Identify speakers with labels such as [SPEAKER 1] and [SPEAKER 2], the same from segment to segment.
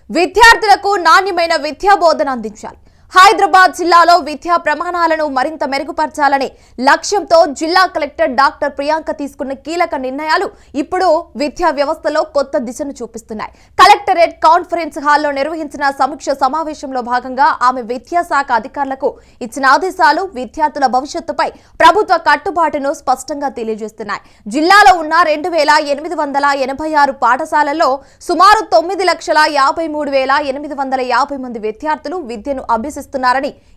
[SPEAKER 1] విద్యార్థులకు నాణ్యమైన విద్యా బోధన అందించాలి. హైదరాబాద్ జిల్లాలో విద్యా ప్రమాణాలను మరింత మెరుగుపరచాలనే లక్ష్యంతో జిల్లా కలెక్టర్ డాక్టర్ ప్రియాంక తీసుకున్న కీలక నిర్ణయాలు ఇప్పుడు విద్యా వ్యవస్థలో కొత్త దిశను చూపిస్తున్నాయి. కలెక్టరేట్ కాన్ఫరెన్స్ హాల్లో నిర్వహించిన సమీక్ష సమావేశంలో భాగంగా ఆమె విద్యాశాఖ అధికారులకు ఇచ్చిన ఆదేశాలు విద్యార్థుల భవిష్యత్తుపై ప్రభుత్వ కట్టుబాటును స్పష్టంగా తెలియజేస్తున్నాయి. జిల్లాలో ఉన్న 2886 పాఠశాలల్లో సుమారు 9,53,850 మంది విద్యార్థులు విద్యను అభ్యసిస్తున్నారని,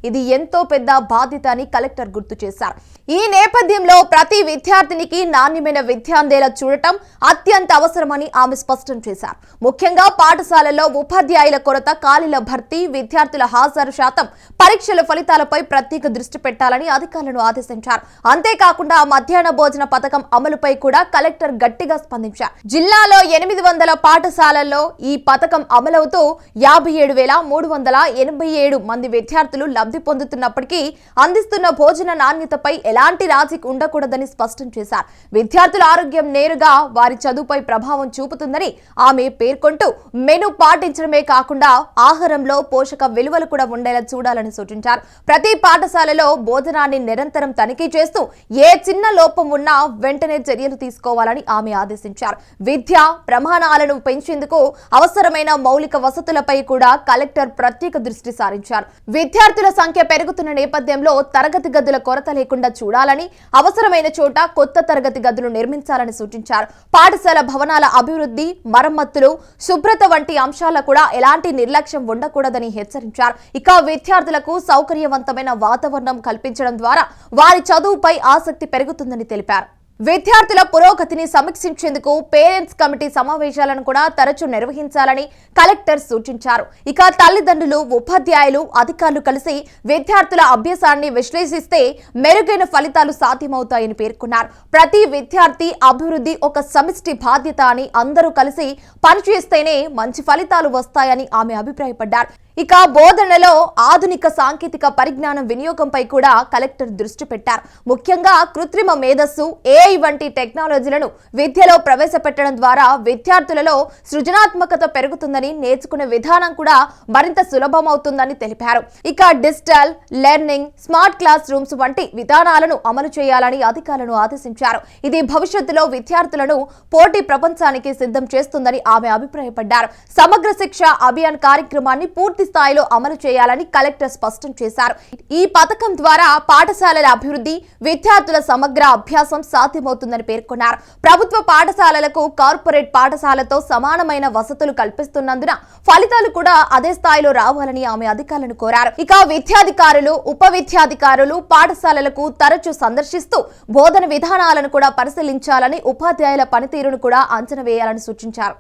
[SPEAKER 1] ఇది ఎంతో పెద్ద బాధ్యత అని కలెక్టర్ గుర్తు చేశారు. ఈ నేపథ్యంలో ప్రతి విద్యార్థినికి నాణ్యమైన విద్య అందేలా చూడటం అత్యంత అవసరమని ఆమె స్పష్టం చేశారు. ముఖ్యంగా పాఠశాలల్లో ఉపాధ్యాయుల కొరత, ఖాళీల భర్తీ, విద్యార్థుల హాజరు శాతం, పరీక్షల ఫలితాలపై ప్రత్యేక దృష్టి పెట్టాలని అధికారులను ఆదేశించారు. అంతేకాకుండా మధ్యాహ్న భోజన పథకం అమలుపై కూడా కలెక్టర్ గట్టిగా స్పందించారు. జిల్లాలో 800 పాఠశాలల్లో ఈ పథకం అమలవుతూ 57,387 మంది విద్యార్థులు లబ్ధి పొందుతున్నప్పటికీ అందిస్తున్న భోజన నాణ్యతపై ఎలాంటి రాజీ ఉండకూడదని స్పష్టం చేశారు. విద్యార్థుల ఆరోగ్యం నేరుగా వారి చదువుపై ప్రభావం చూపుతుందని ఆమె పేర్కొంటూ మెను పాటించడమే కాకుండా ఆహారంలో పోషక విలువలు కూడా ఉండేలా చూడాలని సూచించారు. ప్రతి పాఠశాలలో భోజనాన్ని నిరంతరం తనిఖీ చేస్తూ ఏ చిన్న లోపం ఉన్నా వెంటనే చర్యలు తీసుకోవాలని ఆమె ఆదేశించారు. విద్యా ప్రమాణాలను పెంచేందుకు అవసరమైన మౌలిక వసతులపై కూడా కలెక్టర్ ప్రత్యేక దృష్టి సారించారు. విద్యార్థుల సంఖ్య పెరుగుతున్న నేపథ్యంలో తరగతి గదుల కొరత లేకుండా చూడాలని, అవసరమైన చోట కొత్త తరగతి గదులు నిర్మించాలని సూచించారు. పాఠశాల భవనాల అభివృద్ధి, మరమ్మతులు, శుభ్రత వంటి అంశాల్లో కూడా ఎలాంటి నిర్లక్ష్యం ఉండకూడదని హెచ్చరించారు. ఇక విద్యార్థులకు సౌకర్యవంతమైన వాతావరణం కల్పించడం ద్వారా వారి చదువుపై ఆసక్తి పెరుగుతుందని తెలిపారు. విద్యార్థుల పురోగతిని సమీక్షించేందుకు పేరెంట్స్ కమిటీ సమావేశాలను కూడా తరచూ నిర్వహించాలని కలెక్టర్ సూచించారు. ఇక తల్లిదండ్రులు, ఉపాధ్యాయులు, అధికారులు కలిసి విద్యార్థుల అభ్యాసాన్ని విశ్లేషిస్తే మెరుగైన ఫలితాలు సాధ్యమవుతాయని పేర్కొన్నారు. ప్రతి విద్యార్థి అభివృద్ధి ఒక సమిష్టి బాధ్యత అని అందరూ కలిసి పనిచేస్తేనే మంచి ఫలితాలు వస్తాయని ఆమె అభిప్రాయపడ్డారు. ఇక బోధనలో ఆధునిక సాంకేతిక పరిజ్ఞానం వినియోగంపై కూడా కలెక్టర్ దృష్టి పెట్టారు. ముఖ్యంగా కృత్రిమ మేధస్సు, AI వంటి టెక్నాలజీలను విద్యలో ప్రవేశపెట్టడం ద్వారా విద్యార్థులలో సృజనాత్మకత పెరుగుతుందని, నేర్చుకునే విధానం కూడా మరింత సులభమవుతుందని తెలిపారు. ఇక digital learning, smart class rooms వంటి విధానాలను అమలు చేయాలని అధికారులను ఆదేశించారు. ఇది భవిష్యత్తులో విద్యార్థులను పోటీ ప్రపంచానికి సిద్ధం చేస్తుందని ఆమె అభిప్రాయపడ్డారు. సమగ్ర శిక్ష అభియాన్ కార్యక్రమాన్ని పూర్తి స్థాయిలో అమలు చేయాలని కలెక్టర్ స్పష్టం చేశారు. ఈ పథకం ద్వారా పాఠశాలల అభివృద్ధి, విద్యార్థుల సమగ్ర అభ్యాసం సాధ్యమవుతుందని పేర్కొన్నారు. ప్రభుత్వ పాఠశాలలకు కార్పొరేట్ పాఠశాలతో సమానమైన వసతులు కల్పిస్తున్నందున ఫలితాలు కూడా అదే స్థాయిలో రావాలని ఆమె అధికారులను కోరారు. ఇక విద్యాధికారులు, ఉప విద్యాధికారులు పాఠశాలలకు తరచూ సందర్శిస్తూ బోధన విధానాలను కూడా పరిశీలించాలని, ఉపాధ్యాయుల పనితీరును కూడా అంచనా వేయాలని సూచించారు.